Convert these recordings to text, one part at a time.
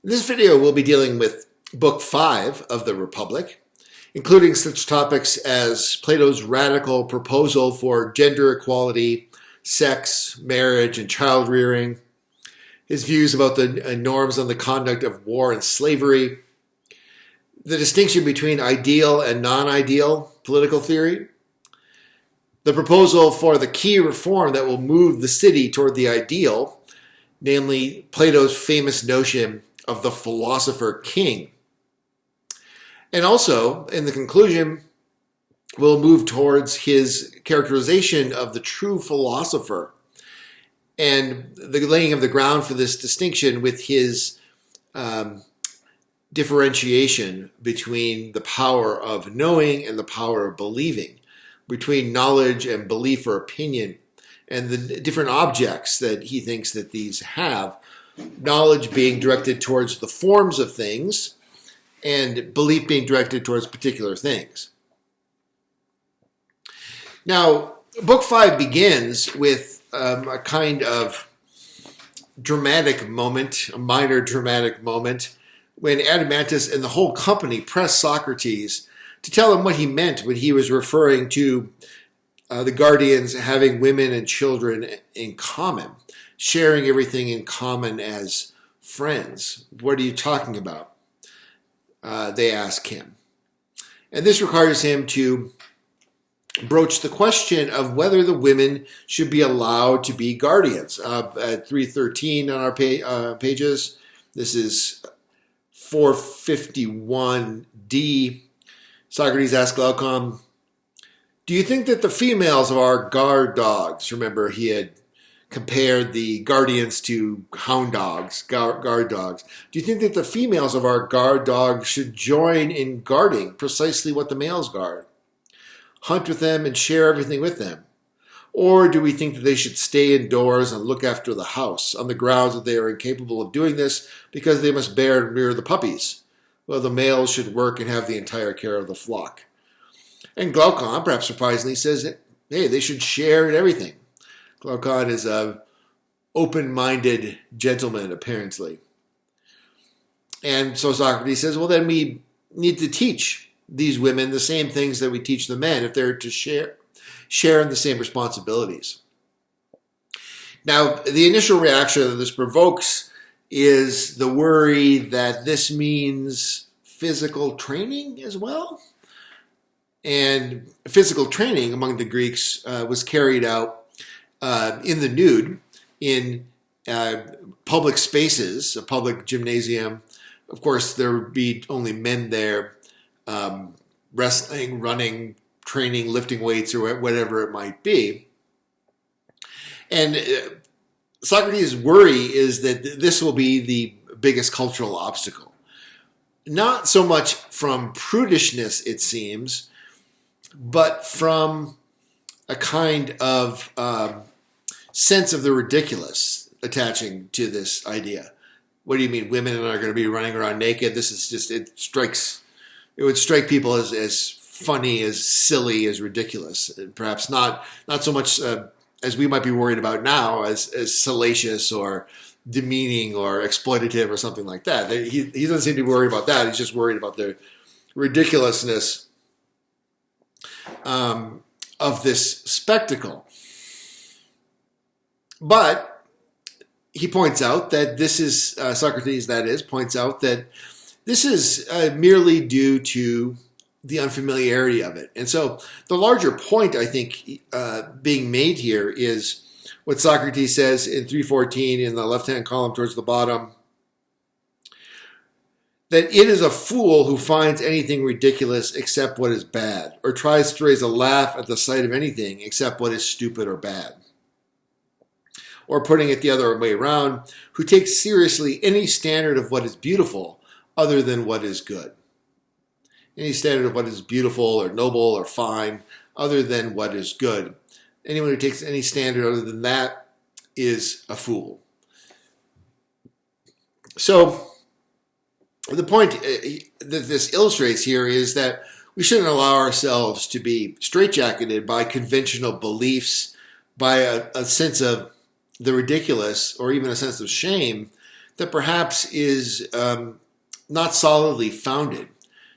In this video, we'll be dealing with Book 5 of the Republic, including such topics as Plato's radical proposal for gender equality, sex, marriage, and child rearing, his views about the norms on the conduct of war and slavery, the distinction between ideal and non-ideal political theory, the proposal for the key reform that will move the city toward the ideal, namely Plato's famous notion of the philosopher king. And also, in the conclusion, we'll move towards his characterization of the true philosopher and the laying of the ground for this distinction with his differentiation between the power of knowing and the power of believing, between knowledge and belief or opinion, and the different objects that he thinks that these have. Knowledge being directed towards the forms of things, and belief being directed towards particular things. Now, Book 5 begins with a kind of dramatic moment, a minor dramatic moment, when Adeimantus and the whole company pressed Socrates to tell him what he meant when he was referring to the guardians having women and children in common, sharing everything in common as friends. What are you talking about? They ask him. And this requires him to broach the question of whether the women should be allowed to be guardians. At 313 on our pages, this is 451d, Socrates asked Glaucon, "Do you think that the females of our guard dogs," remember he had compared the guardians to hound dogs, guard dogs. "Do you think that the females of our guard dogs should join in guarding precisely what the males guard? Hunt with them and share everything with them? Or do we think that they should stay indoors and look after the house on the grounds that they are incapable of doing this because they must bear and rear the puppies, while the males should work and have the entire care of the flock?" And Glaucon, perhaps surprisingly, says that, hey, they should share in everything. Glaucon is an open-minded gentleman, apparently. And so Socrates says, well, then we need to teach these women the same things that we teach the men if they're to share in the same responsibilities. Now, the initial reaction that this provokes is the worry that this means physical training as well. And physical training among the Greeks was carried out in the nude, in public spaces, a public gymnasium. Of course, there would be only men there, wrestling, running, training, lifting weights, or whatever it might be. And Socrates' worry is that this will be the biggest cultural obstacle. Not so much from prudishness, it seems, but from a kind of sense of the ridiculous attaching to this idea. What do you mean women are going to be running around naked? This is just, it would strike people as funny, as silly, as ridiculous. And perhaps not so much as we might be worried about now as salacious or demeaning or exploitative or something like that. He doesn't seem to be worried about that. He's just worried about the ridiculousness of this spectacle. But he points out that this is, Socrates that is, points out that this is merely due to the unfamiliarity of it. And so the larger point, I think, being made here is what Socrates says in 314 in the left-hand column towards the bottom, that it is a fool who finds anything ridiculous except what is bad, or tries to raise a laugh at the sight of anything except what is stupid or bad. Or putting it the other way around, who takes seriously any standard of what is beautiful other than what is good. Any standard of what is beautiful or noble or fine other than what is good. Anyone who takes any standard other than that is a fool. So the point that this illustrates here is that we shouldn't allow ourselves to be straitjacketed by conventional beliefs, by a sense of the ridiculous, or even a sense of shame that perhaps is not solidly founded,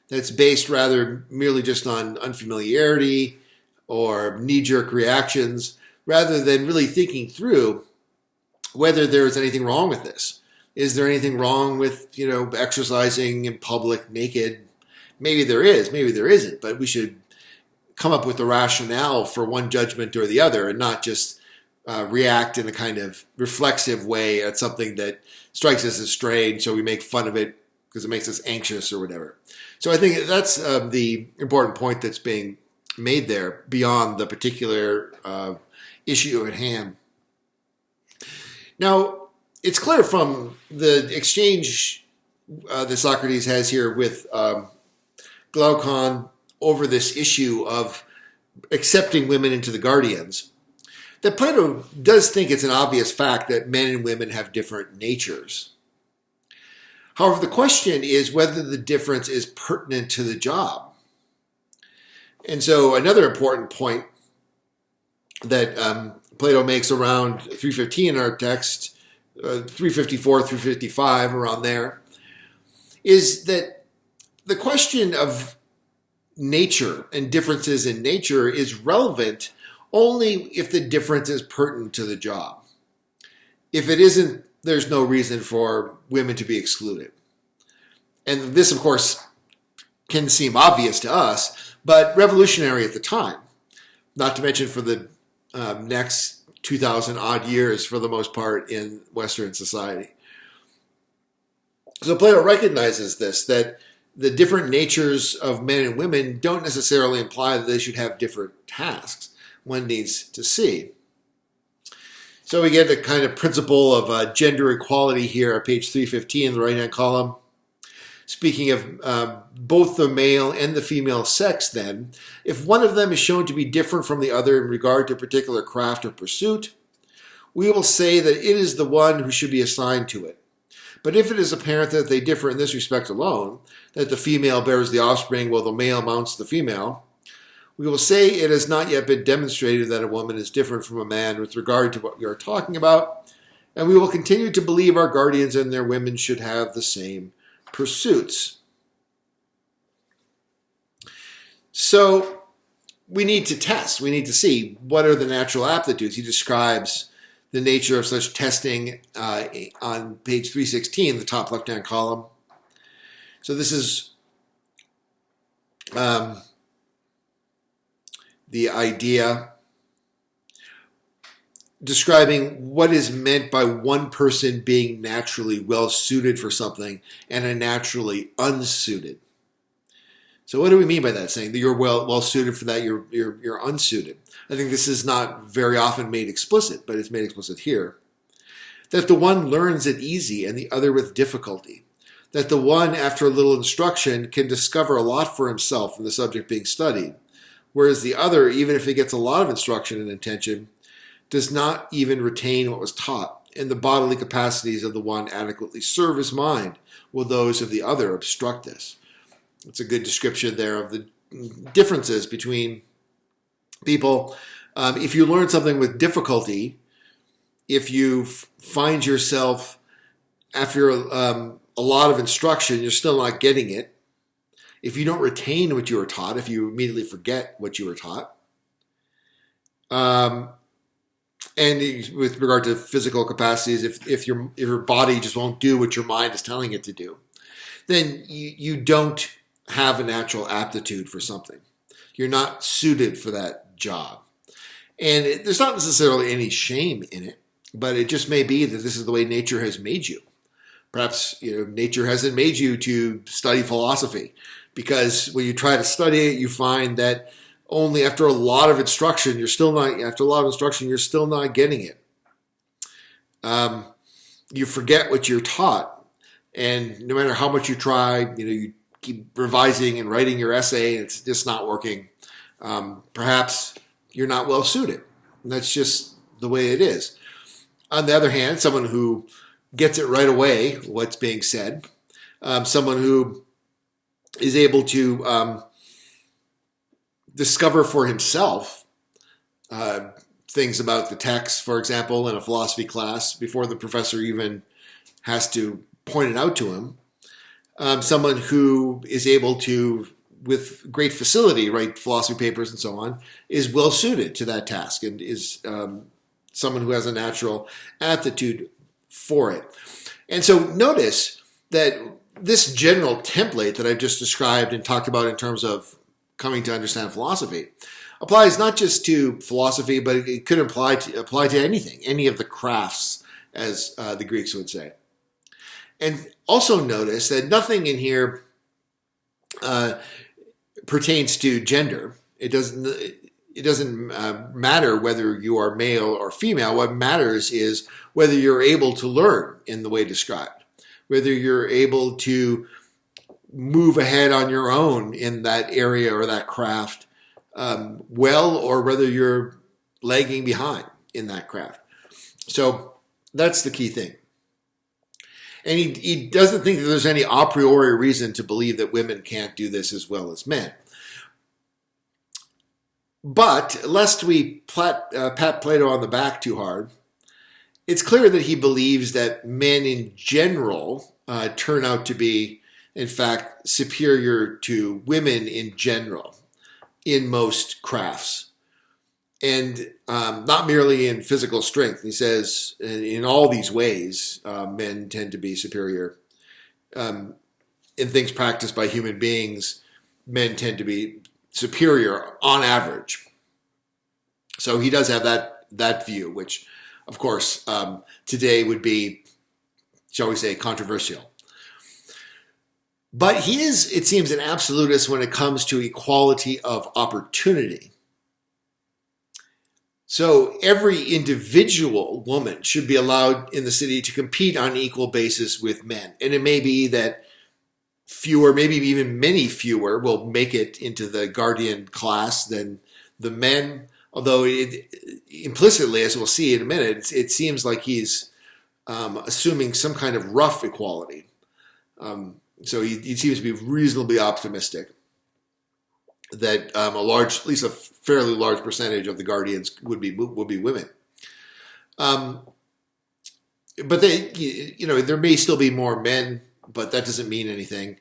that's based rather merely just on unfamiliarity or knee-jerk reactions, rather than really thinking through whether there is anything wrong with this. Is there anything wrong with, exercising in public naked? Maybe there is, maybe there isn't, but we should come up with a rationale for one judgment or the other and not just react in a kind of reflexive way at something that strikes us as strange, so we make fun of it because it makes us anxious or whatever. So I think that's the important point that's being made there beyond the particular issue at hand. Now, it's clear from the exchange that Socrates has here with Glaucon over this issue of accepting women into the guardians, that Plato does think it's an obvious fact that men and women have different natures. However, the question is whether the difference is pertinent to the job. And so another important point that Plato makes around 315 in our text, 354, 355, around there, is that the question of nature and differences in nature is relevant only if the difference is pertinent to the job. If it isn't, there's no reason for women to be excluded. And this, of course, can seem obvious to us, but revolutionary at the time, not to mention for the next 2,000 odd years, for the most part, in Western society. So Plato recognizes this, that the different natures of men and women don't necessarily imply that they should have different tasks. One needs to see. So we get a kind of principle of gender equality here at page 315 in the right-hand column. Speaking of both the male and the female sex, then, if one of them is shown to be different from the other in regard to a particular craft or pursuit, we will say that it is the one who should be assigned to it. But if it is apparent that they differ in this respect alone, that the female bears the offspring while the male mounts the female, we will say it has not yet been demonstrated that a woman is different from a man with regard to what we are talking about, and we will continue to believe our guardians and their women should have the same pursuits. So we need to test. We need to see what are the natural aptitudes. He describes the nature of such testing on page 316, the top left-hand column. So this is the idea describing what is meant by one person being naturally well-suited for something and a naturally unsuited. So what do we mean by that? Saying that you're well-suited for that, you're unsuited. I think this is not very often made explicit, but it's made explicit here. That the one learns it easy and the other with difficulty. That the one, after a little instruction, can discover a lot for himself from the subject being studied, whereas the other, even if he gets a lot of instruction and attention, does not even retain what was taught, and the bodily capacities of the one adequately serve his mind, while those of the other obstruct this. It's a good description there of the differences between people. If you learn something with difficulty, if you find yourself, after a lot of instruction, you're still not getting it, if you don't retain what you were taught, if you immediately forget what you were taught, and with regard to physical capacities, if your body just won't do what your mind is telling it to do, then you don't have a natural aptitude for something. You're not suited for that job. And there's not necessarily any shame in it, but it just may be that this is the way nature has made you. Perhaps nature hasn't made you to study philosophy, because when you try to study it, you find that only after a lot of instruction, you're still not getting it. You forget what you're taught, and no matter how much you try, you keep revising and writing your essay, and it's just not working. Perhaps you're not well suited. And that's just the way it is. On the other hand, someone who gets it right away, what's being said, someone who is able to discover for himself things about the text, for example, in a philosophy class before the professor even has to point it out to him. Someone who is able to, with great facility, write philosophy papers and so on, is well suited to that task and is someone who has a natural aptitude for it. And so notice that this general template that I've just described and talked about in terms of coming to understand philosophy applies not just to philosophy, but it could apply to anything, any of the crafts, as the Greeks would say. And also notice that nothing in here pertains to gender. It doesn't matter whether you are male or female. What matters is whether you're able to learn in the way described, whether you're able to move ahead on your own in that area or that craft well, or whether you're lagging behind in that craft. So that's the key thing. And he doesn't think that there's any a priori reason to believe that women can't do this as well as men. But lest we pat Plato on the back too hard, it's clear that he believes that men in general turn out to be, in fact, superior to women in general in most crafts. And not merely in physical strength. He says in all these ways, men tend to be superior. In things practiced by human beings, men tend to be superior on average. So he does have that view, which, of course, today would be, shall we say, controversial. But he is, it seems, an absolutist when it comes to equality of opportunity. So every individual woman should be allowed in the city to compete on an equal basis with men. And it may be that fewer, maybe even many fewer, will make it into the guardian class than the men. Although implicitly, as we'll see in a minute, it seems like he's assuming some kind of rough equality. So he seems to be reasonably optimistic that at least a fairly large percentage of the guardians would be women. But there may still be more men, but that doesn't mean anything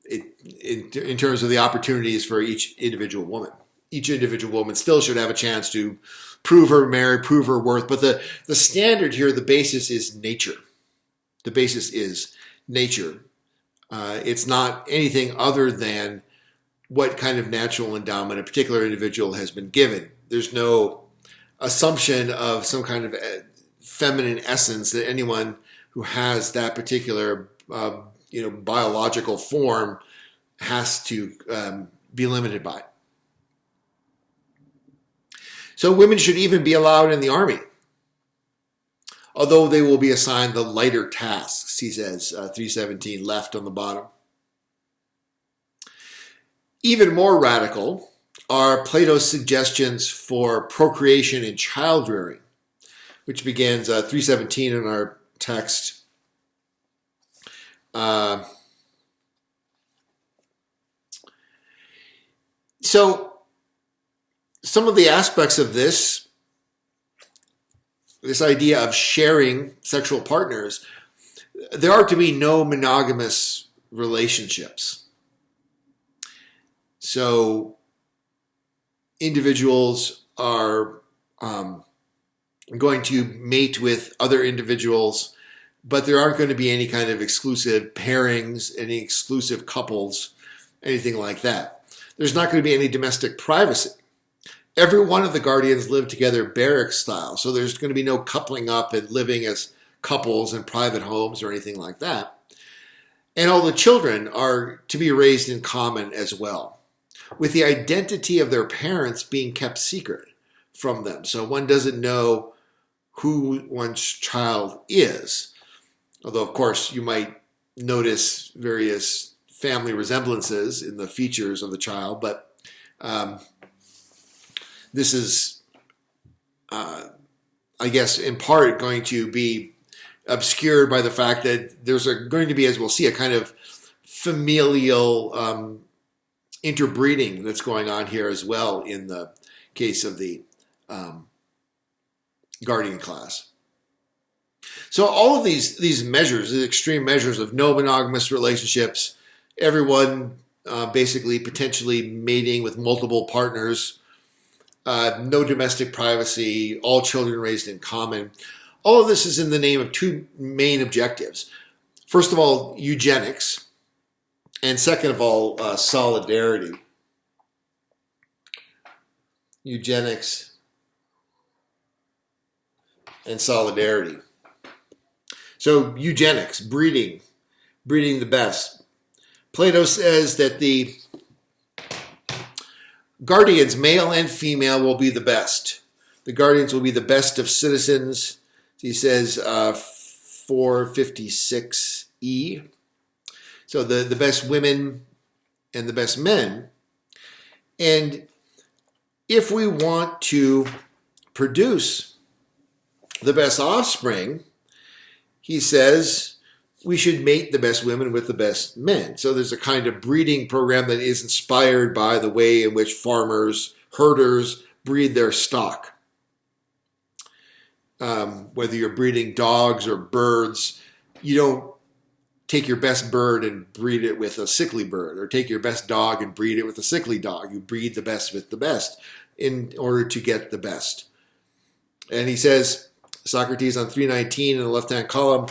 in terms of the opportunities for each individual woman. Each individual woman still should have a chance to prove her merit, prove her worth. But the standard here, the basis is nature. The basis is nature. It's not anything other than what kind of natural endowment a particular individual has been given. There's no assumption of some kind of feminine essence that anyone who has that particular biological form has to be limited by. So women should even be allowed in the army, although they will be assigned the lighter tasks, he says, 317 left on the bottom. Even more radical are Plato's suggestions for procreation and child rearing, which begins 317 in our text. So some of the aspects of this idea of sharing sexual partners, there are to be no monogamous relationships. So individuals are going to mate with other individuals, but there aren't going to be any kind of exclusive pairings, any exclusive couples, anything like that. There's not going to be any domestic privacy. Every one of the guardians live together barrack style, so there's going to be no coupling up and living as couples in private homes or anything like that. And all the children are to be raised in common as well, with the identity of their parents being kept secret from them. So one doesn't know who one's child is. Although, of course, you might notice various family resemblances in the features of the child, but this is, I guess, in part going to be obscured by the fact that there's going to be, as we'll see, a kind of familial interbreeding that's going on here as well in the case of the guardian class. So all of these measures, these extreme measures of no monogamous relationships, everyone basically potentially mating with multiple partners, no domestic privacy, all children raised in common. All of this is in the name of two main objectives. First of all, eugenics, and second of all, solidarity. Eugenics and solidarity. So eugenics, breeding the best. Plato says that the guardians, male and female, will be the best. The guardians will be the best of citizens. He says 456e. So the best women and the best men. And if we want to produce the best offspring, he says we should mate the best women with the best men. So there's a kind of breeding program that is inspired by the way in which farmers, herders breed their stock. Whether you're breeding dogs or birds, you don't take your best bird and breed it with a sickly bird, or take your best dog and breed it with a sickly dog. You breed the best with the best in order to get the best. And he says, Socrates on 319 in the left-hand column,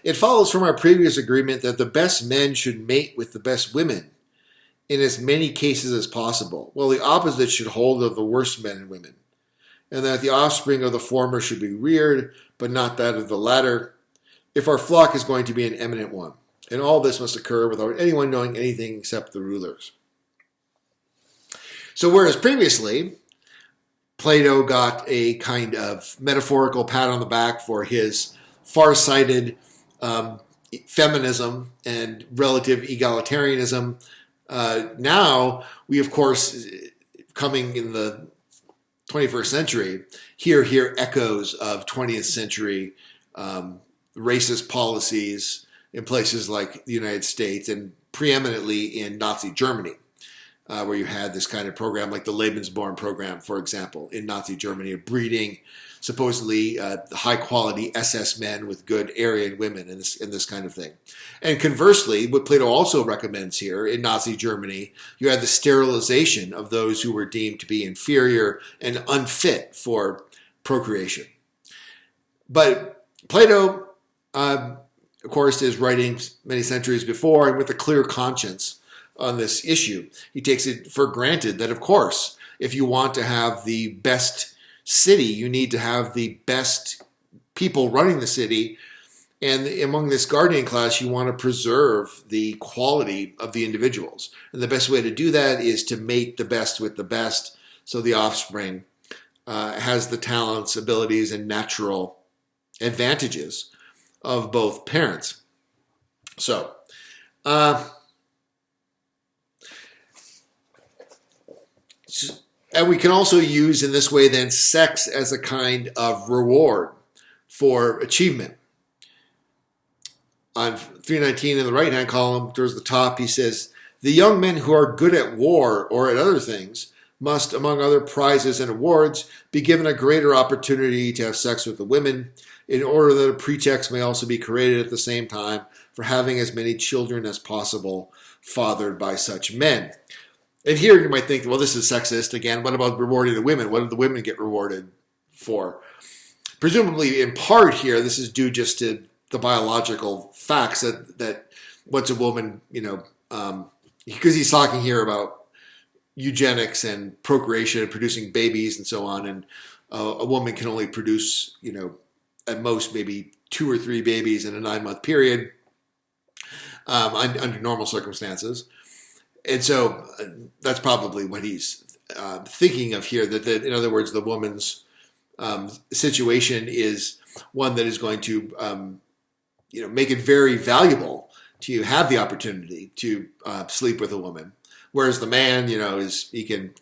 it follows from our previous agreement that the best men should mate with the best women in as many cases as possible, while the opposite should hold of the worst men and women, and that the offspring of the former should be reared, but not that of the latter, if our flock is going to be an eminent one. And all this must occur without anyone knowing anything except the rulers. So whereas previously, Plato got a kind of metaphorical pat on the back for his far-sighted feminism and relative egalitarianism, now we, of course, coming in the 21st century, hear echoes of 20th century racist policies in places like the United States and preeminently in Nazi Germany, where you had this kind of program like the Lebensborn program, for example, in Nazi Germany, of breeding supposedly high-quality SS men with good Aryan women and this kind of thing. And conversely, what Plato also recommends here in Nazi Germany, you had the sterilization of those who were deemed to be inferior and unfit for procreation. But Plato, of course, is writing many centuries before and with a clear conscience on this issue. He takes it for granted that, of course, if you want to have the best city, you need to have the best people running the city. And among this guardian class, you want to preserve the quality of the individuals. And the best way to do that is to mate the best with the best, so the offspring has the talents, abilities, and natural advantages of both parents. So, and we can also use in this way then sex as a kind of reward for achievement. On 319 in the right-hand column, towards the top, he says, the young men who are good at war or at other things must, among other prizes and awards, be given a greater opportunity to have sex with the women, in order that a pretext may also be created at the same time for having as many children as possible fathered by such men. And here you might think, well, this is sexist again. What about rewarding the women? What do the women get rewarded for? Presumably, in part here, this is due just to the biological facts that what's a woman, because he's talking here about eugenics and procreation and producing babies and so on. And a woman can only produce, at most maybe 2 or 3 babies in a 9-month period under normal circumstances. And so that's probably what he's thinking of here, that in other words, the woman's situation is one that is going to make it very valuable to have the opportunity to sleep with a woman. Whereas the man, he can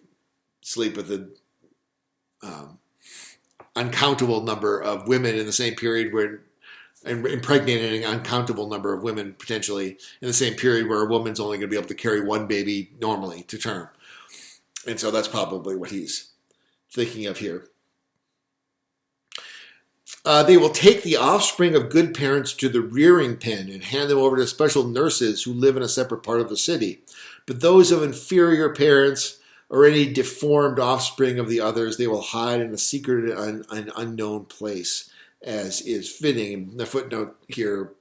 sleep with an uncountable number of women in the same period and impregnating an uncountable number of women potentially in the same period where a woman's only going to be able to carry 1 baby normally to term. And so that's probably what he's thinking of here. They will take the offspring of good parents to the rearing pen and hand them over to special nurses who live in a separate part of the city. But those of inferior parents or any deformed offspring of the others, they will hide in a secret and an unknown place, as is fitting. The footnote here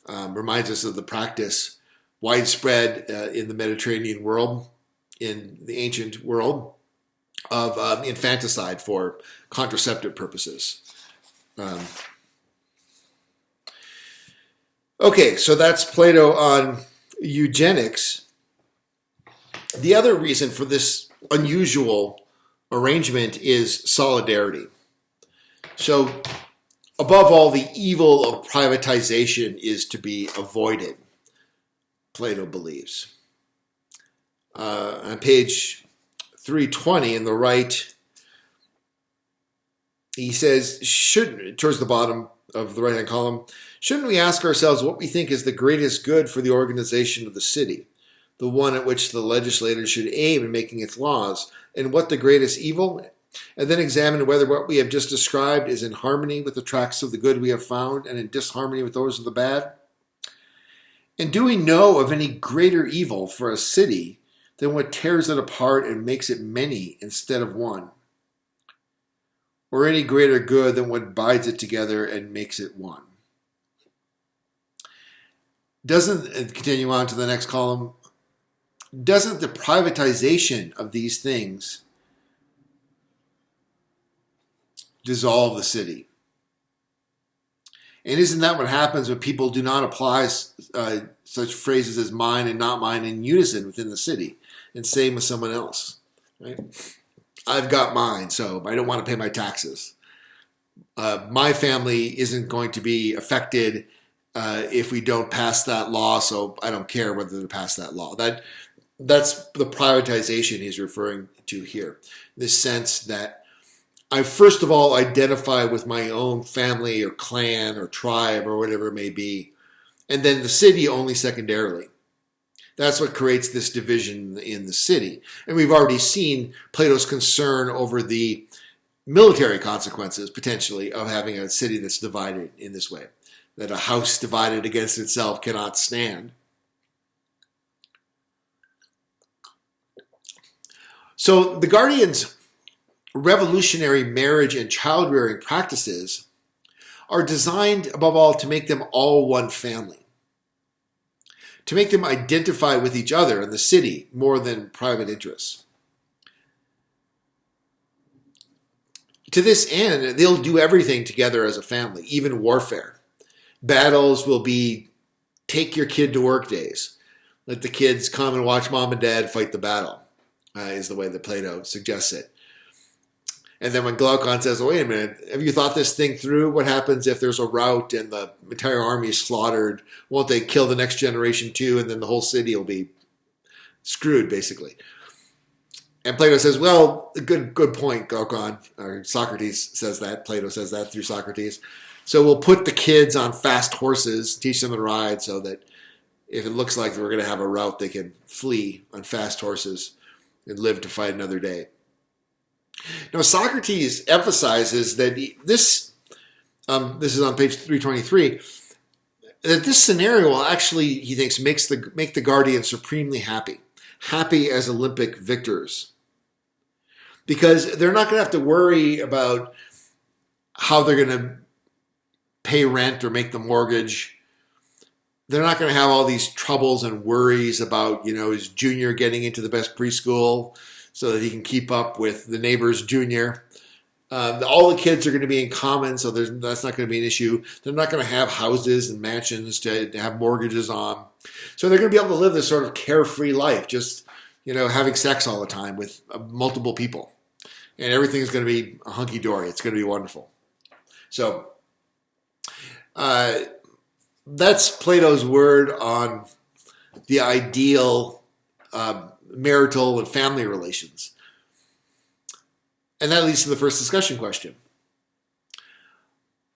reminds us of the practice widespread in the Mediterranean world, in the ancient world, of infanticide for contraceptive purposes. Okay, so that's Plato on eugenics. The other reason for this unusual arrangement is solidarity. So, above all, the evil of privatization is to be avoided, Plato believes. On page 320 in the right, he says, towards the bottom of the right-hand column, shouldn't we ask ourselves what we think is the greatest good for the organization of the city, the one at which the legislator should aim in making its laws, and what the greatest evil, and then examine whether what we have just described is in harmony with the tracts of the good we have found and in disharmony with those of the bad? And do we know of any greater evil for a city than what tears it apart and makes it many instead of one? Or any greater good than what binds it together and makes it one? Continue on to the next column, doesn't the privatization of these things dissolve the city? And isn't that what happens when people do not apply such phrases as mine and not mine in unison within the city, and same with someone else, right? I've got mine, so I don't want to pay my taxes. My family isn't going to be affected if we don't pass that law, so I don't care whether to pass that law. That's the privatization he's referring to here. This sense that I first of all identify with my own family or clan or tribe or whatever it may be, and then the city only secondarily. That's what creates this division in the city. And we've already seen Plato's concern over the military consequences, potentially, of having a city that's divided in this way, that a house divided against itself cannot stand. So the Guardians' revolutionary marriage and child-rearing practices are designed, above all, to make them all one family, to make them identify with each other and the city more than private interests. To this end, they'll do everything together as a family, even warfare. Battles will be take your kid to work days. Let the kids come and watch mom and dad fight the battle, is the way that Plato suggests it. And then when Glaucon says, oh, wait a minute, have you thought this thing through? What happens if there's a rout and the entire army is slaughtered? Won't they kill the next generation too? And then the whole city will be screwed, basically. And Plato says, well, good point, Glaucon. Or Socrates says that. Plato says that through Socrates. So we'll put the kids on fast horses, teach them to ride so that if it looks like we're going to have a rout, they can flee on fast horses and live to fight another day. Now, Socrates emphasizes that this is on page 323, that this scenario will actually, he thinks, make the Guardians supremely happy as Olympic victors. Because they're not going to have to worry about how they're going to pay rent or make the mortgage. They're not going to have all these troubles and worries about, his junior getting into the best preschool so that he can keep up with the neighbor's junior. All the kids are going to be in common, so that's not going to be an issue. They're not going to have houses and mansions to have mortgages on. So they're going to be able to live this sort of carefree life, just, having sex all the time with multiple people. And everything's going to be hunky-dory. It's going to be wonderful. So that's Plato's word on the ideal marital and family relations. And that leads to the first discussion question.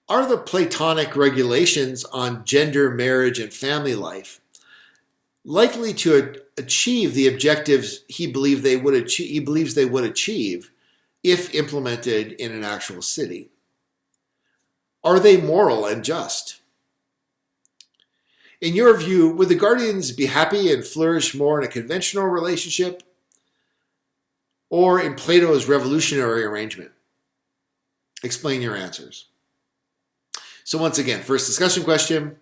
Are the Platonic regulations on gender, marriage, and family life likely to achieve the objectives he believes they would achieve if implemented in an actual city? Are they moral and just? In your view, would the guardians be happy and flourish more in a conventional relationship or in Plato's revolutionary arrangement? Explain your answers. So once again, first discussion question: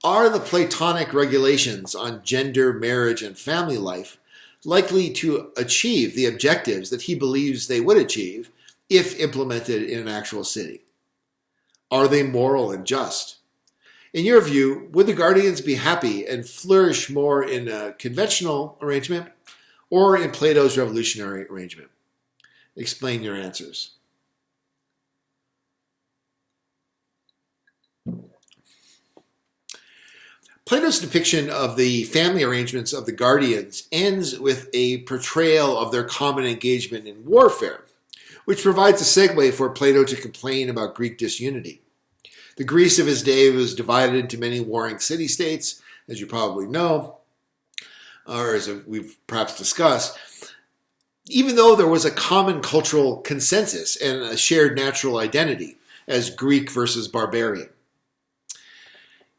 are the Platonic regulations on gender, marriage, and family life likely to achieve the objectives that he believes they would achieve if implemented in an actual city? Are they moral and just? In your view, would the guardians be happy and flourish more in a conventional arrangement or in Plato's revolutionary arrangement? Explain your answers. Plato's depiction of the family arrangements of the guardians ends with a portrayal of their common engagement in warfare, which provides a segue for Plato to complain about Greek disunity. The Greece of his day was divided into many warring city-states, as you probably know, or as we've perhaps discussed, even though there was a common cultural consensus and a shared natural identity as Greek versus barbarian.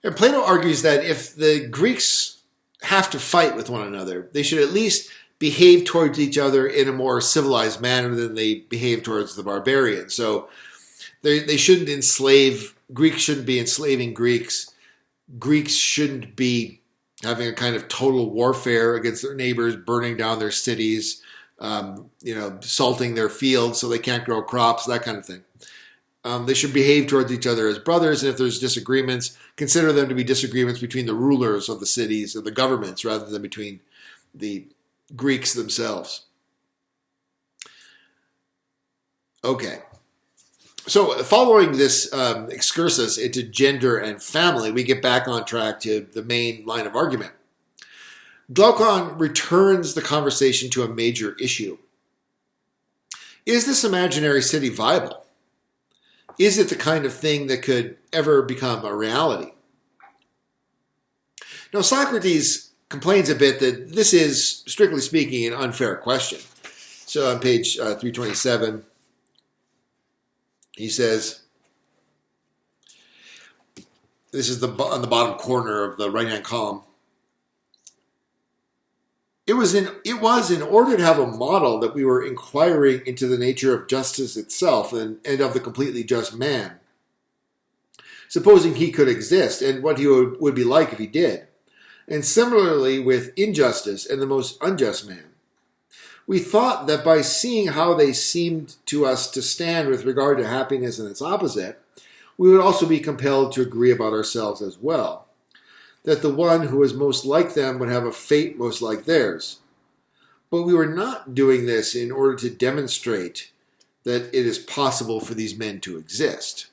And Plato argues that if the Greeks have to fight with one another, they should at least behave towards each other in a more civilized manner than they behave towards the barbarians. So they shouldn't enslave, Greeks shouldn't be enslaving Greeks. Greeks shouldn't be having a kind of total warfare against their neighbors, burning down their cities, salting their fields so they can't grow crops, that kind of thing. They should behave towards each other as brothers, and if there's disagreements, consider them to be disagreements between the rulers of the cities or the governments rather than between the Greeks themselves. Okay. So following this excursus into gender and family, we get back on track to the main line of argument. Glaucon returns the conversation to a major issue. Is this imaginary city viable? Is it the kind of thing that could ever become a reality? Now, Socrates complains a bit that this is, strictly speaking, an unfair question. So on page 327, he says, this is on the bottom corner of the right-hand column, It was in order to have a model that we were inquiring into the nature of justice itself and of the completely just man, supposing he could exist and what he would be like if he did. And similarly with injustice and the most unjust man. We thought that by seeing how they seemed to us to stand with regard to happiness and its opposite, we would also be compelled to agree about ourselves as well. That the one who was most like them would have a fate most like theirs. But we were not doing this in order to demonstrate that it is possible for these men to exist.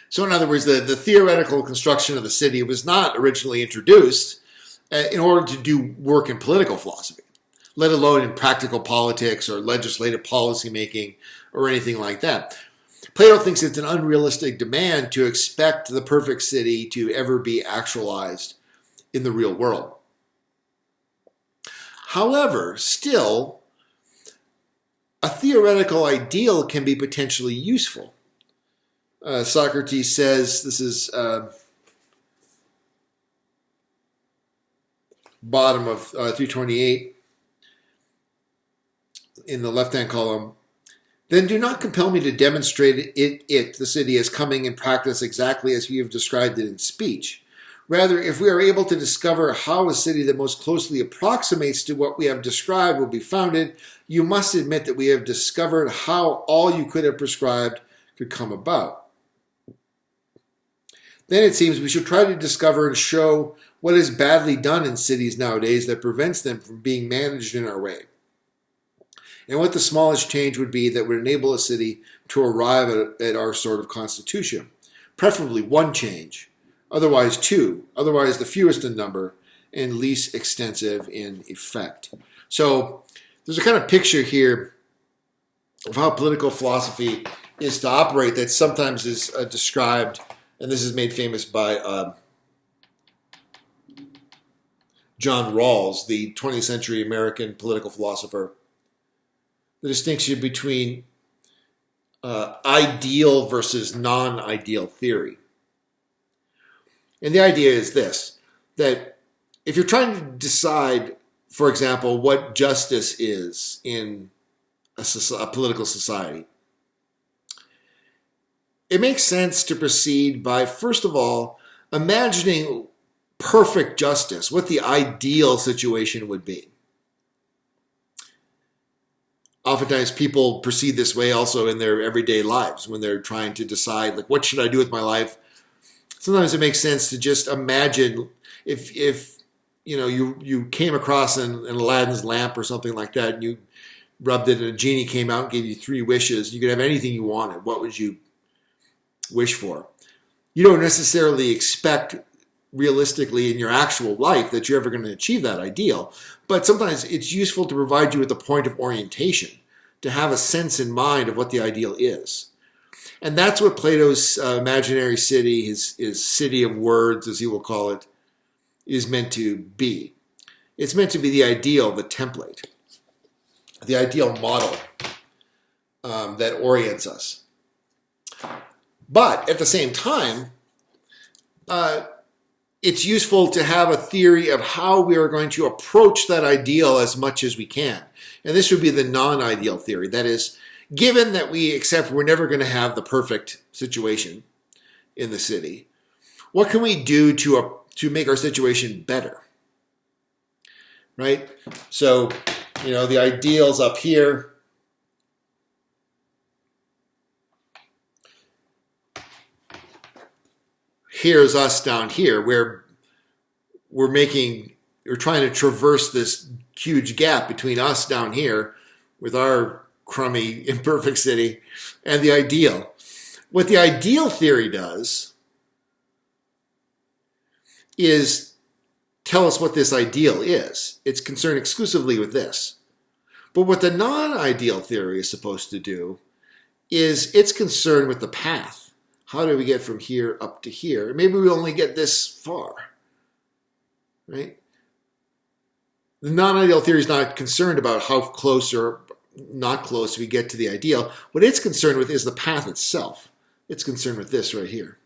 So in other words, the theoretical construction of the city was not originally introduced in order to do work in political philosophy, let alone in practical politics or legislative policy making or anything like that. Plato thinks it's an unrealistic demand to expect the perfect city to ever be actualized in the real world. However, still, a theoretical ideal can be potentially useful. Socrates says, this is bottom of 328 in the left-hand column, then do not compel me to demonstrate the city, as coming in practice exactly as we have described it in speech. Rather, if we are able to discover how a city that most closely approximates to what we have described will be founded, you must admit that we have discovered how all you could have prescribed could come about. Then it seems we should try to discover and show what is badly done in cities nowadays that prevents them from being managed in our way, and what the smallest change would be that would enable a city to arrive at our sort of constitution. Preferably one change, otherwise two, otherwise the fewest in number and least extensive in effect. So there's a kind of picture here of how political philosophy is to operate that sometimes is described, and this is made famous by John Rawls, the 20th century American political philosopher. The distinction between ideal versus non-ideal theory. And the idea is this, that if you're trying to decide, for example, what justice is in a political society, it makes sense to proceed by, first of all, imagining perfect justice, what the ideal situation would be. Oftentimes people proceed this way also in their everyday lives when they're trying to decide, like, what should I do with my life? Sometimes it makes sense to just imagine if you came across an Aladdin's lamp or something like that, and you rubbed it and a genie came out and gave you 3 wishes. You could have anything you wanted. What would you wish for? You don't necessarily expect realistically in your actual life that you're ever going to achieve that ideal, but sometimes it's useful to provide you with a point of orientation, to have a sense in mind of what the ideal is. And that's what Plato's imaginary city, his city of words, as he will call it, is meant to be. It's meant to be the ideal, the template, the ideal model that orients us. But at the same time, it's useful to have a theory of how we are going to approach that ideal as much as we can. And this would be the non-ideal theory. That is, given that we accept we're never going to have the perfect situation in the city, what can we do to make our situation better? Right? So, the ideal's up here. Here's us down here, where we're trying to traverse this huge gap between us down here with our crummy, imperfect city and the ideal. What the ideal theory does is tell us what this ideal is. It's concerned exclusively with this. But what the non-ideal theory is supposed to do is it's concerned with the path. How do we get from here up to here? Maybe we only get this far, right? The non-ideal theory is not concerned about how close or not close we get to the ideal. What it's concerned with is the path itself. It's concerned with this right here.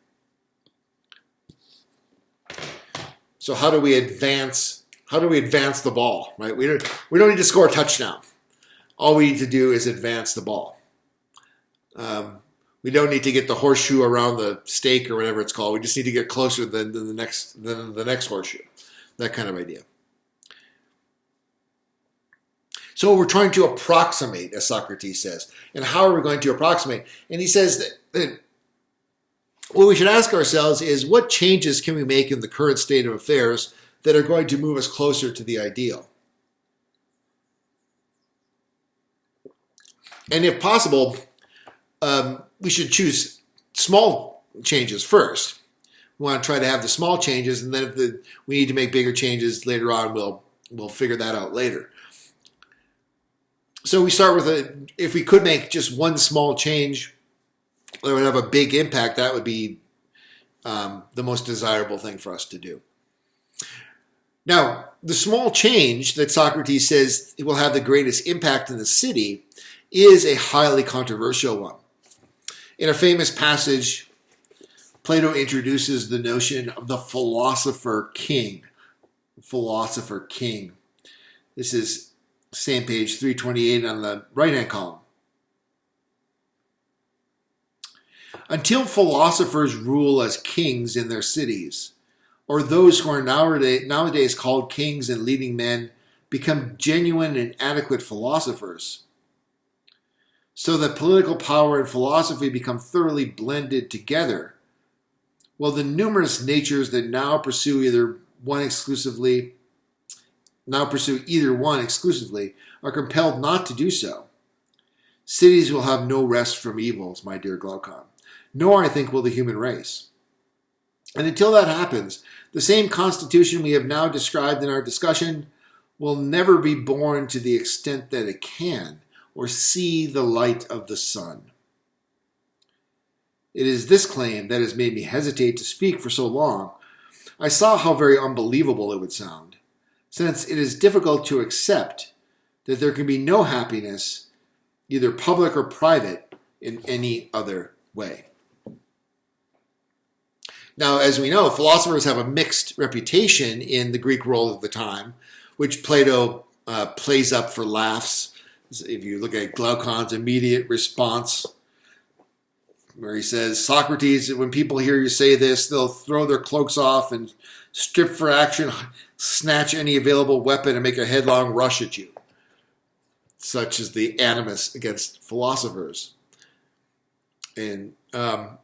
So how do we advance the ball, right? We don't need to score a touchdown. All we need to do is advance the ball. We don't need to get the horseshoe around the stake or whatever it's called. We just need to get closer than the next horseshoe. That kind of idea. So we're trying to approximate, as Socrates says. And how are we going to approximate? And he says that what we should ask ourselves is, what changes can we make in the current state of affairs that are going to move us closer to the ideal? And if possible, we should choose small changes first. We want to try to have the small changes, and then if we need to make bigger changes later on, we'll figure that out later. So we start with if we could make just one small change that would have a big impact, that would be the most desirable thing for us to do. Now, the small change that Socrates says will have the greatest impact in the city is a highly controversial one. In a famous passage, Plato introduces the notion of the philosopher king. Philosopher king. This is same page 328 on the right-hand column. Until philosophers rule as kings in their cities, or those who are nowadays called kings and leading men become genuine and adequate philosophers, so that political power and philosophy become thoroughly blended together, well, the numerous natures that now pursue either one exclusively are compelled not to do so. Cities will have no rest from evils, my dear Glaucon, nor, I think, will the human race. And until that happens, the same constitution we have now described in our discussion will never be born to the extent that it can, or see the light of the sun. It is this claim that has made me hesitate to speak for so long. I saw how very unbelievable it would sound, since it is difficult to accept that there can be no happiness, either public or private, in any other way. Now, as we know, philosophers have a mixed reputation in the Greek world of the time, which Plato plays up for laughs. If you look at Glaucon's immediate response, where he says, Socrates, when people hear you say this, they'll throw their cloaks off and strip for action, snatch any available weapon, and make a headlong rush at you. Such is the animus against philosophers. And now,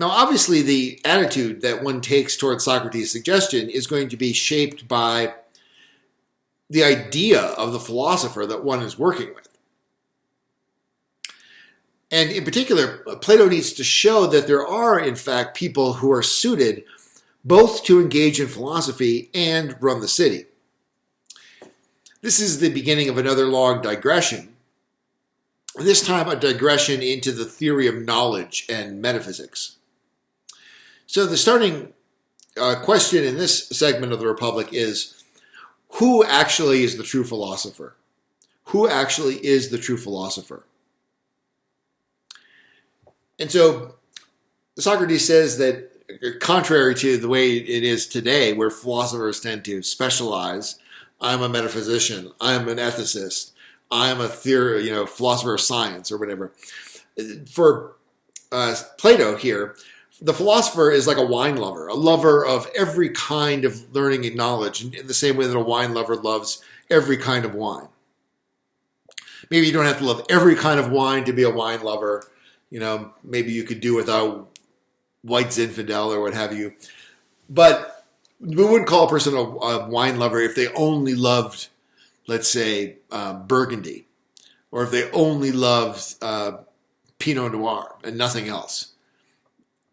obviously, the attitude that one takes towards Socrates' suggestion is going to be shaped by the idea of the philosopher that one is working with. And in particular, Plato needs to show that there are, in fact, people who are suited both to engage in philosophy and run the city. This is the beginning of another long digression, this time a digression into the theory of knowledge and metaphysics. So the starting question in this segment of the Republic is, who actually is the true philosopher? Who actually is the true philosopher? And so Socrates says that, contrary to the way it is today, where philosophers tend to specialize, I'm a metaphysician, I'm an ethicist, I'm a philosopher of science or whatever. For Plato here, the philosopher is like a wine lover, a lover of every kind of learning and knowledge, in the same way that a wine lover loves every kind of wine. Maybe you don't have to love every kind of wine to be a wine lover. Maybe you could do without White Zinfandel or what have you. But we wouldn't call a person a wine lover if they only loved, let's say, Burgundy, or if they only loved Pinot Noir and nothing else.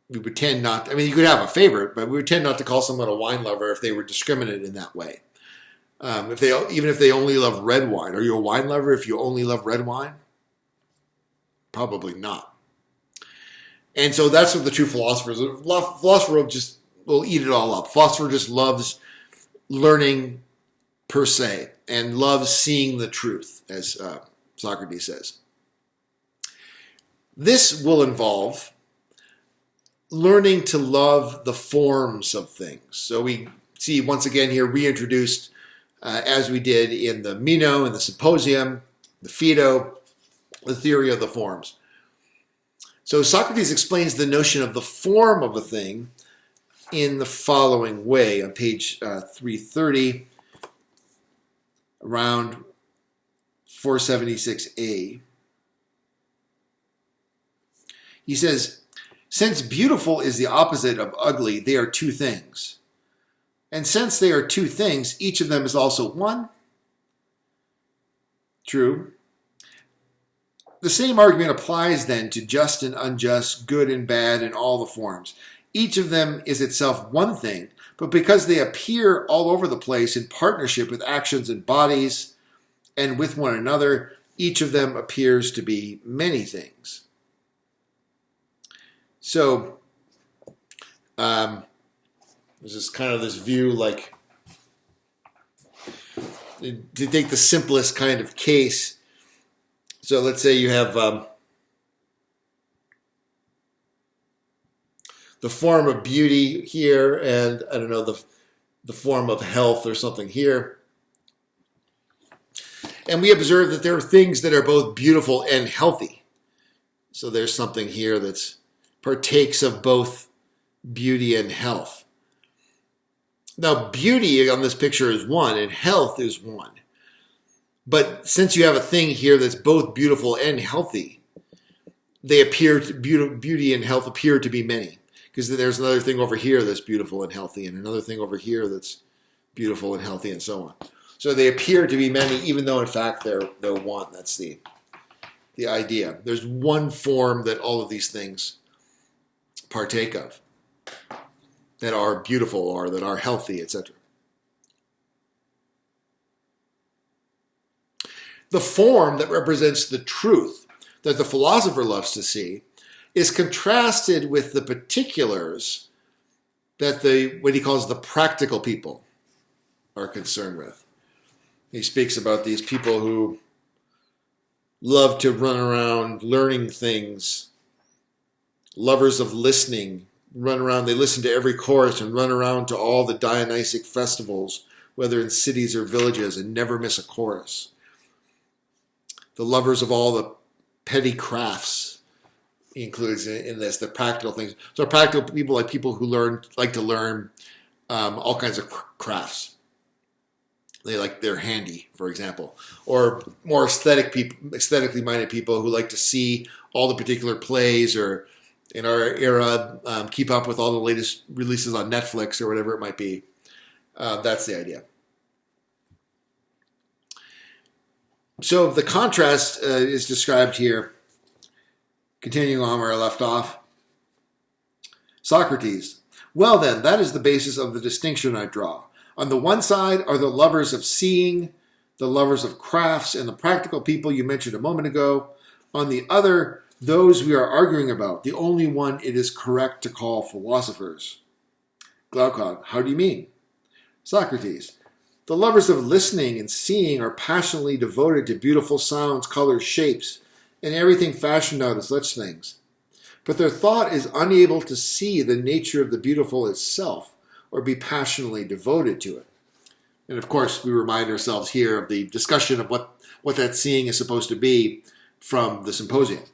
We would tend not, you could have a favorite, but we would tend not to call someone a wine lover if they were discriminate in that way. Even if they only love red wine. Are you a wine lover if you only love red wine? Probably not. And so that's what the true philosopher is. Philosopher will eat it all up. Philosopher just loves learning per se and loves seeing the truth, as Socrates says. This will involve learning to love the forms of things. So we see once again here reintroduced, as we did in the Meno and the Symposium, the Phaedo, the theory of the forms. So Socrates explains the notion of the form of a thing in the following way on page 330, around 476a. He says, since beautiful is the opposite of ugly, they are two things. And since they are two things, each of them is also one. True. The same argument applies then to just and unjust, good and bad, in all the forms. Each of them is itself one thing, but because they appear all over the place in partnership with actions and bodies and with one another, each of them appears to be many things. So, there's this kind of this view, like, to take the simplest kind of case. So let's say you have the form of beauty here, and I don't know, the form of health or something here. And we observe that there are things that are both beautiful and healthy. So there's something here that partakes of both beauty and health. Now, beauty on this picture is one, and health is one. But since you have a thing here that's both beautiful and healthy, they appear to, beauty and health appear to be many. Because there's another thing over here that's beautiful and healthy, and another thing over here that's beautiful and healthy, and so on. So they appear to be many, even though in fact they're one. That's the idea. There's one form that all of these things partake of, that are beautiful or that are healthy, etc. The form that represents the truth that the philosopher loves to see is contrasted with the particulars that what he calls the practical people are concerned with. He speaks about these people who love to run around learning things, lovers of listening, run around, they listen to every chorus and run around to all the Dionysic festivals, whether in cities or villages, and never miss a chorus. The lovers of all the petty crafts, he includes in this, the practical things. So practical people like people who like to learn all kinds of crafts. They're handy, for example, or more aesthetically minded people who like to see all the particular plays, or in our era, keep up with all the latest releases on Netflix or whatever it might be. That's the idea. So the contrast is described here. Continuing on where I left off. Socrates. Well then, that is the basis of the distinction I draw. On the one side are the lovers of seeing, the lovers of crafts, and the practical people you mentioned a moment ago. On the other, those we are arguing about, the only one it is correct to call philosophers. Glaucon. How do you mean? Socrates. The lovers of listening and seeing are passionately devoted to beautiful sounds, colors, shapes, and everything fashioned out of such things. But their thought is unable to see the nature of the beautiful itself, or be passionately devoted to it. And of course, we remind ourselves here of the discussion of what that seeing is supposed to be from the Symposium.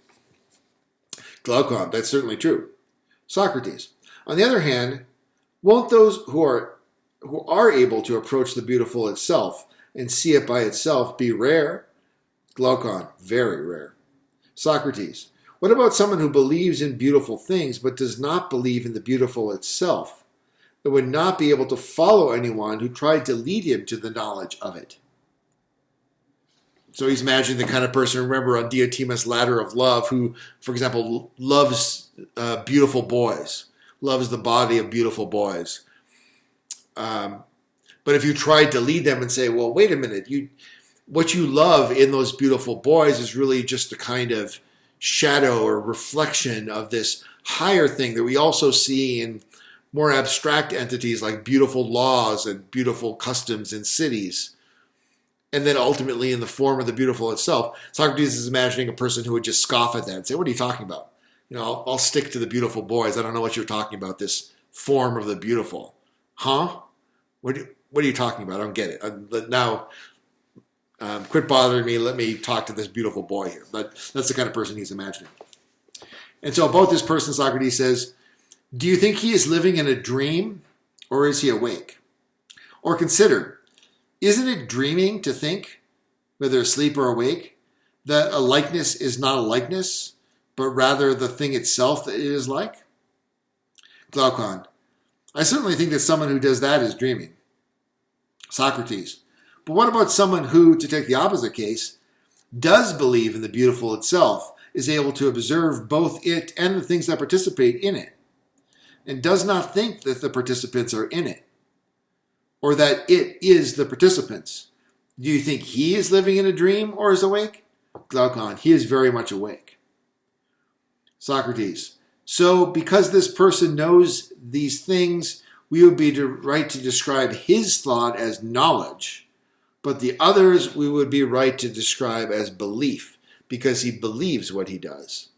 Glaucon, that's certainly true. Socrates. On the other hand, won't those who are able to approach the beautiful itself and see it by itself be rare? Glaucon, very rare. Socrates. What about someone who believes in beautiful things but does not believe in the beautiful itself, and would not be able to follow anyone who tried to lead him to the knowledge of it? So he's imagining the kind of person, remember, on Diotimus' Ladder of Love, who, for example, loves beautiful boys, loves the body of beautiful boys. But if you tried to lead them and say, well, wait a minute, what you love in those beautiful boys is really just a kind of shadow or reflection of this higher thing that we also see in more abstract entities like beautiful laws and beautiful customs in cities. And then ultimately in the form of the beautiful itself. Socrates is imagining a person who would just scoff at that and say, what are you talking about? I'll stick to the beautiful boys. I don't know what you're talking about, this form of the beautiful. Huh? What are you talking about? I don't get it. Now, quit bothering me. Let me talk to this beautiful boy here. But that's the kind of person he's imagining. And so about this person, Socrates says, do you think he is living in a dream, or is he awake? Or consider, isn't it dreaming to think, whether asleep or awake, that a likeness is not a likeness, but rather the thing itself that it is like? Glaucon. I certainly think that someone who does that is dreaming. Socrates. But what about someone who, to take the opposite case, does believe in the beautiful itself, is able to observe both it and the things that participate in it, and does not think that the participants are in it, or that it is the participants? Do you think he is living in a dream or is awake? Glaucon. He is very much awake. Socrates. So, because this person knows these things, we would be right to describe his thought as knowledge, but the others we would be right to describe as belief, because he believes what he does.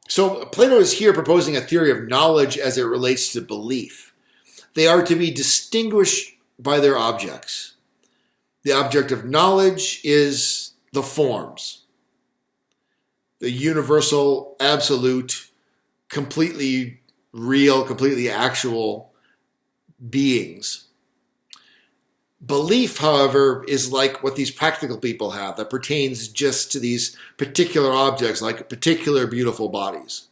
So Plato is here proposing a theory of knowledge as it relates to belief. They are to be distinguished by their objects. The object of knowledge is the forms, the universal, absolute, completely real, completely actual beings. Belief, however, is like what these practical people have that pertains just to these particular objects, like particular beautiful bodies.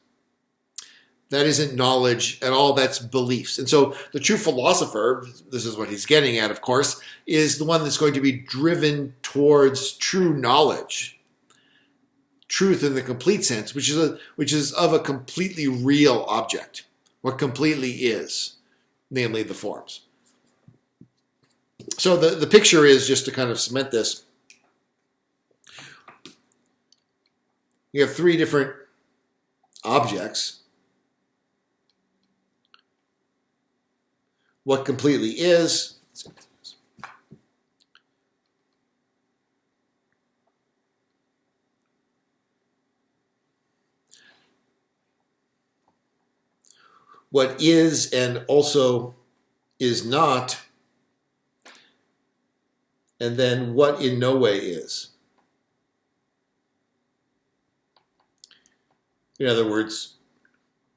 That isn't knowledge at all, that's beliefs. And so the true philosopher, this is what he's getting at, of course, is the one that's going to be driven towards true knowledge. Truth in the complete sense, which is of a completely real object, what completely is, namely the forms. So the picture is, just to kind of cement this, you have three different objects. What completely is, what is and also is not, and then what in no way is. In other words,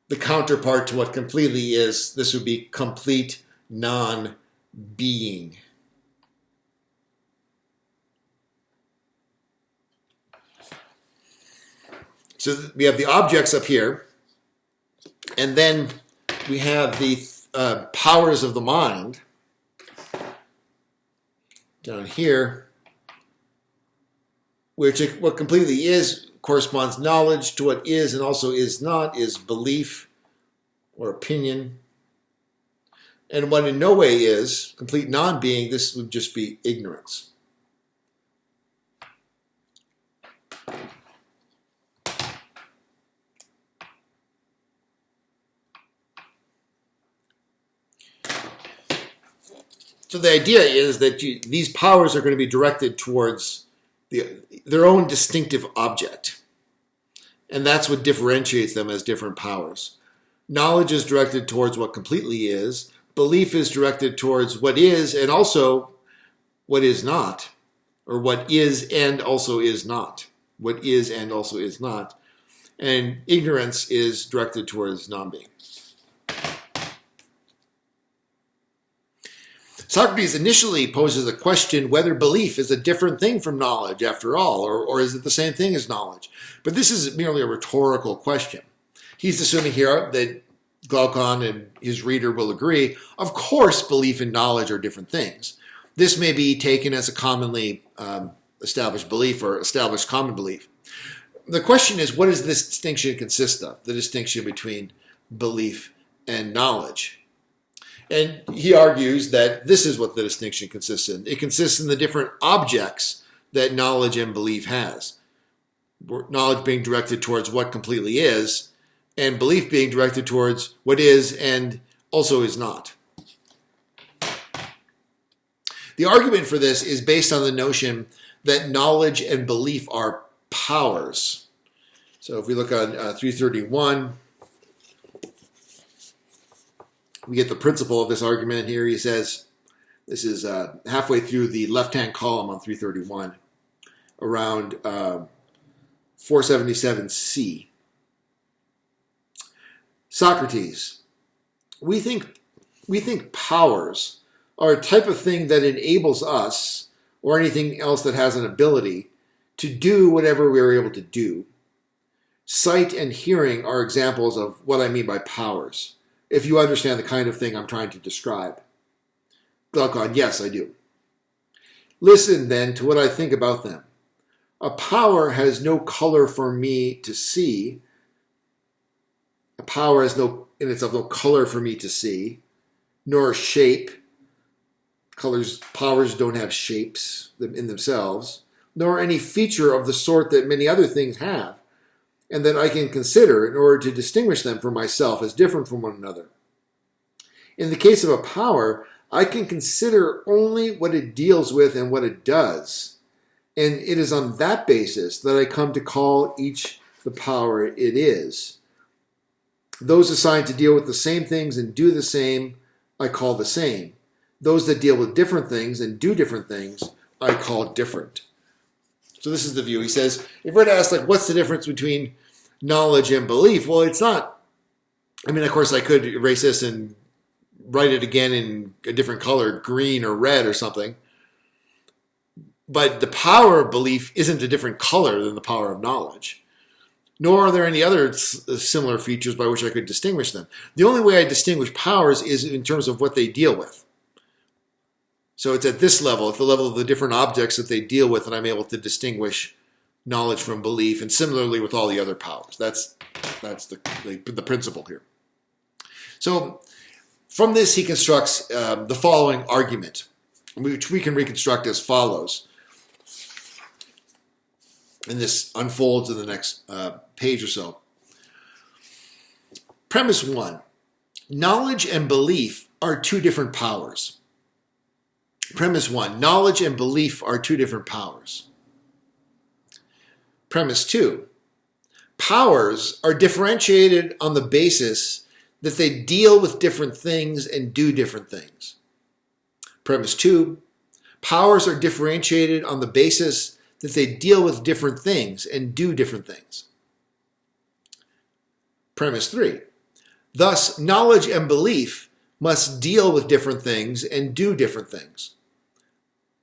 the counterpart to what completely is, this would be complete non-being. So we have the objects up here, and then we have the powers of the mind down here, which what completely is corresponds knowledge to what is and also is not is belief or opinion. And what in no way is complete non-being, this would just be ignorance. So the idea is that these powers are going to be directed towards their own distinctive object. And that's what differentiates them as different powers. Knowledge is directed towards what completely is. Belief is directed towards what is and also what is not. Or what is and also is not. What is and also is not. And ignorance is directed towards non-being. Socrates initially poses a question whether belief is a different thing from knowledge after all, or is it the same thing as knowledge? But this is merely a rhetorical question. He's assuming here that Glaucon and his reader will agree, of course belief and knowledge are different things. This may be taken as a commonly established belief or established common belief. The question is, what does this distinction consist of? The distinction between belief and knowledge. And he argues that this is what the distinction consists in. It consists in the different objects that knowledge and belief has. Knowledge being directed towards what completely is, and belief being directed towards what is and also is not. The argument for this is based on the notion that knowledge and belief are powers. So if we look on 331, we get the principle of this argument here. He says, this is halfway through the left-hand column on 331, around 477c. Socrates, we think powers are a type of thing that enables us, or anything else that has an ability, to do whatever we are able to do. Sight and hearing are examples of what I mean by powers, if you understand the kind of thing I'm trying to describe. Glaucon, yes, I do. Listen then to what I think about them. A power has no color for me to see. A power has no, in itself, no color for me to see, nor shape. Powers don't have shapes in themselves, nor any feature of the sort that many other things have, and that I can consider in order to distinguish them for myself as different from one another. In the case of a power, I can consider only what it deals with and what it does, and it is on that basis that I come to call each the power it is. Those assigned to deal with the same things and do the same, I call the same. Those that deal with different things and do different things, I call different. So this is the view. He says, if we're to ask, what's the difference between knowledge and belief? Well, it's not. I mean, of course, I could erase this and write it again in a different color, green or red or something. But the power of belief isn't a different color than the power of knowledge. Nor are there any other similar features by which I could distinguish them. The only way I distinguish powers is in terms of what they deal with. So it's at this level, at the level of the different objects that they deal with, that I'm able to distinguish knowledge from belief, and similarly with all the other powers. That's the principle here. So from this, he constructs the following argument, which we can reconstruct as follows. And this unfolds in the next page or so. Premise 1. Knowledge and belief are two different powers. Premise 1. Knowledge and belief are two different powers. Premise 2. Powers are differentiated on the basis that they deal with different things and do different things. Premise 2, powers are differentiated on the basis that they deal with different things and do different things. Premise 3, thus knowledge and belief must deal with different things and do different things.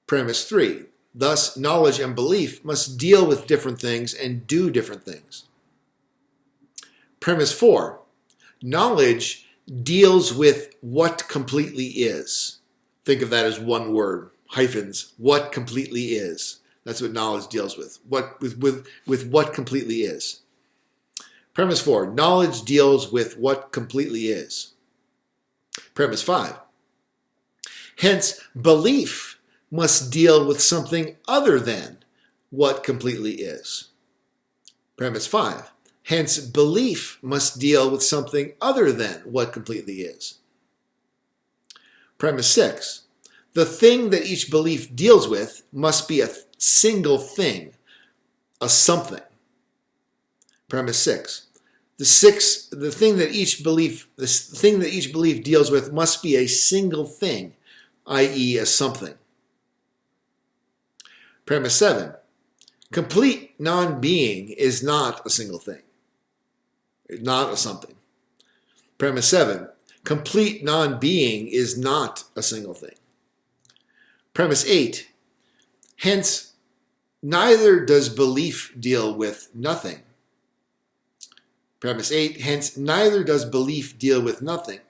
Premise 3, thus knowledge and belief must deal with different things and do different things. Premise 4, knowledge deals with what completely is. Think of that as one word, hyphens, what completely is. That's what knowledge deals with. With what completely is. Premise 4, knowledge deals with what completely is. Premise 5, hence belief must deal with something other than what completely is. Premise 5, hence belief must deal with something other than what completely is. Premise 6, the thing that each belief deals with must be a single thing, a something. Premise 6, the thing that each belief deals with must be a single thing, i.e. a something. Premise 7, complete non-being is not a single thing, not a something. Premise 7, complete non-being is not a single thing. Premise 8, hence neither does belief deal with nothing. Premise 8, hence neither does belief deal with nothing.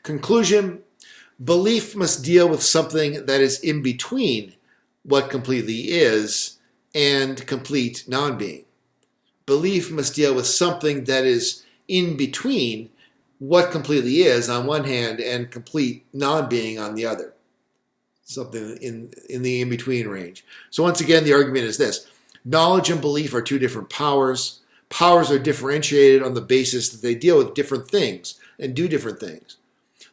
Conclusion, belief must deal with something that is in between what completely is and complete non-being. Belief must deal with something that is in between what completely is on one hand and complete non-being on the other. Something in the in-between range. So once again, the argument is this. Knowledge and belief are two different powers. Powers are differentiated on the basis that they deal with different things and do different things.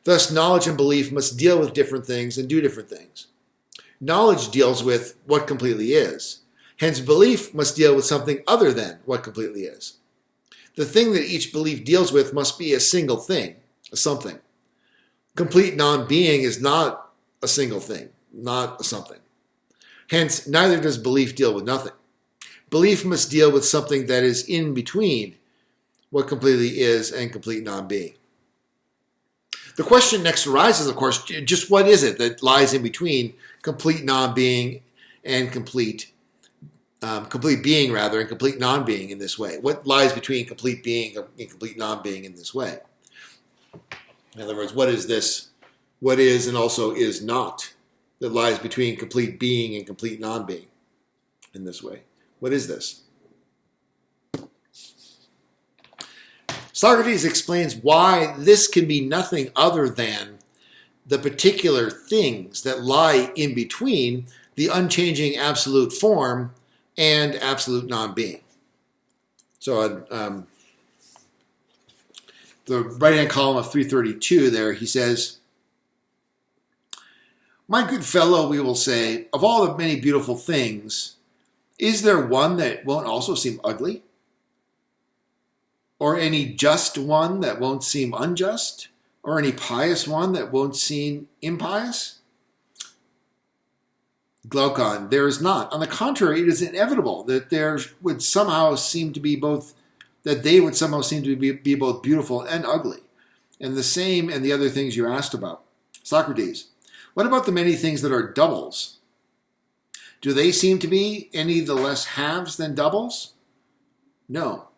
Thus, knowledge and belief must deal with different things and do different things. Knowledge deals with what completely is. Hence, belief must deal with something other than what completely is. The thing that each belief deals with must be a single thing, a something. Complete non-being is not a single thing, not a something. Hence, neither does belief deal with nothing. Belief must deal with something that is in between what completely is and complete non-being. The question next arises, of course, just what is it that lies in between complete non-being and complete being, and complete non-being in this way? What lies between complete being and complete non-being in this way? In other words, what is this? What is and also is not that lies between complete being and complete non-being in this way? What is this? Socrates explains why this can be nothing other than the particular things that lie in between the unchanging absolute form and absolute non-being. So the right-hand column of 332 there, he says, "My good fellow, we will say, of all the many beautiful things, is there one that won't also seem ugly? Or any just one that won't seem unjust? Or any pious one that won't seem impious?" Glaucon, there is not. On the contrary, it is inevitable that they would somehow seem to be both beautiful and ugly. And the same and the other things you asked about. Socrates, what about the many things that are doubles? Do they seem to be any the less halves than doubles? No.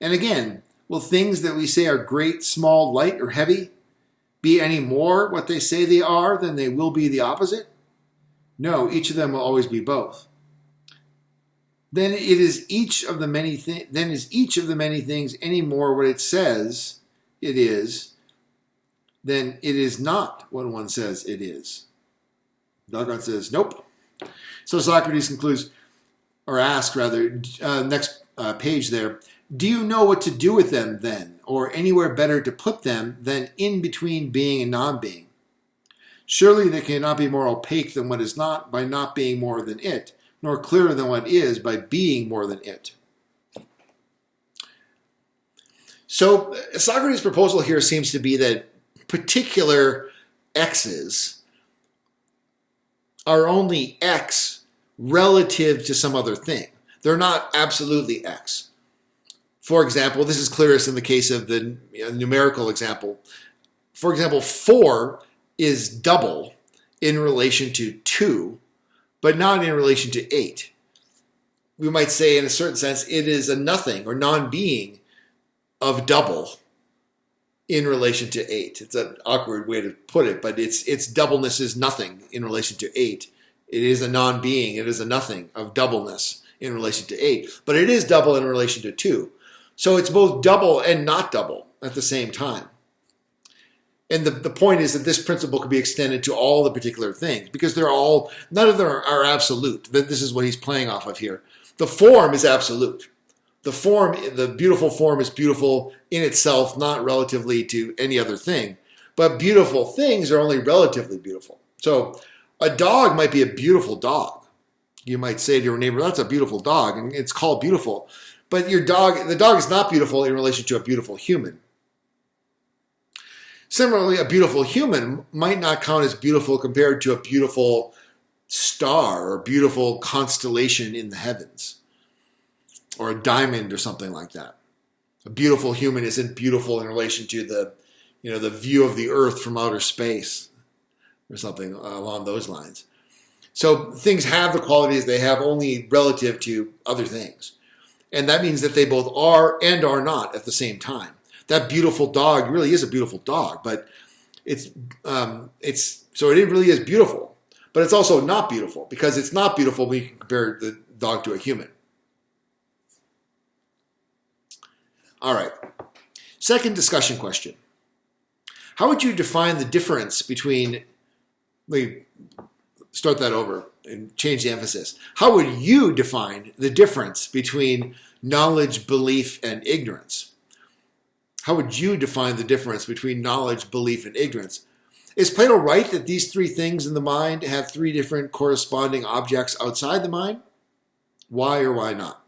And again, will things that we say are great, small, light, or heavy be any more what they say they are than they will be the opposite? No, each of them will always be both. Then is each of the many things any more what it says it is than it is not what one says it is? Glaucon says, nope. So Socrates concludes, or asks rather, next page there, do you know what to do with them then, or anywhere better to put them than in between being and non-being? Surely they cannot be more opaque than what is not by not being more than it, nor clearer than what is by being more than it. So Socrates' proposal here seems to be that particular x's are only x relative to some other thing. They're not absolutely x. For example, this is clearest in the case of the numerical example. For example, 4 is double in relation to 2, but not in relation to 8. We might say, in a certain sense, it is a nothing or non-being of double in relation to 8. It's an awkward way to put it, but its doubleness is nothing in relation to 8. It is a non-being. It is a nothing of doubleness in relation to 8. But it is double in relation to 2. So it's both double and not double at the same time. And the point is that this principle can be extended to all the particular things because none of them are absolute. This is what he's playing off of here. The form is absolute. The beautiful form is beautiful in itself, not relatively to any other thing. But beautiful things are only relatively beautiful. So a dog might be a beautiful dog. You might say to your neighbor, that's a beautiful dog, and it's called beautiful. But the dog is not beautiful in relation to a beautiful human. Similarly, a beautiful human might not count as beautiful compared to a beautiful star or beautiful constellation in the heavens, or a diamond or something like that. A beautiful human isn't beautiful in relation to the view of the earth from outer space or something along those lines. So things have the qualities they have only relative to other things. And that means that they both are and are not at the same time. That beautiful dog really is a beautiful dog, but so it really is beautiful, but it's also not beautiful because it's not beautiful when you can compare the dog to a human. All right. Second discussion question. How would you define the difference between, let me start that over and change the emphasis. How would you define the difference between knowledge, belief, and ignorance? How would you define the difference between knowledge, belief, and ignorance? Is Plato right that these three things in the mind have three different corresponding objects outside the mind? Why or why not?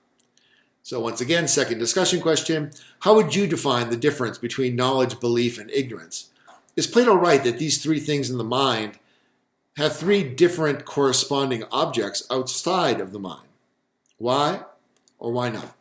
So once again, second discussion question. How would you define the difference between knowledge, belief, and ignorance? Is Plato right that these three things in the mind have three different corresponding objects outside of the mind? Why or why not?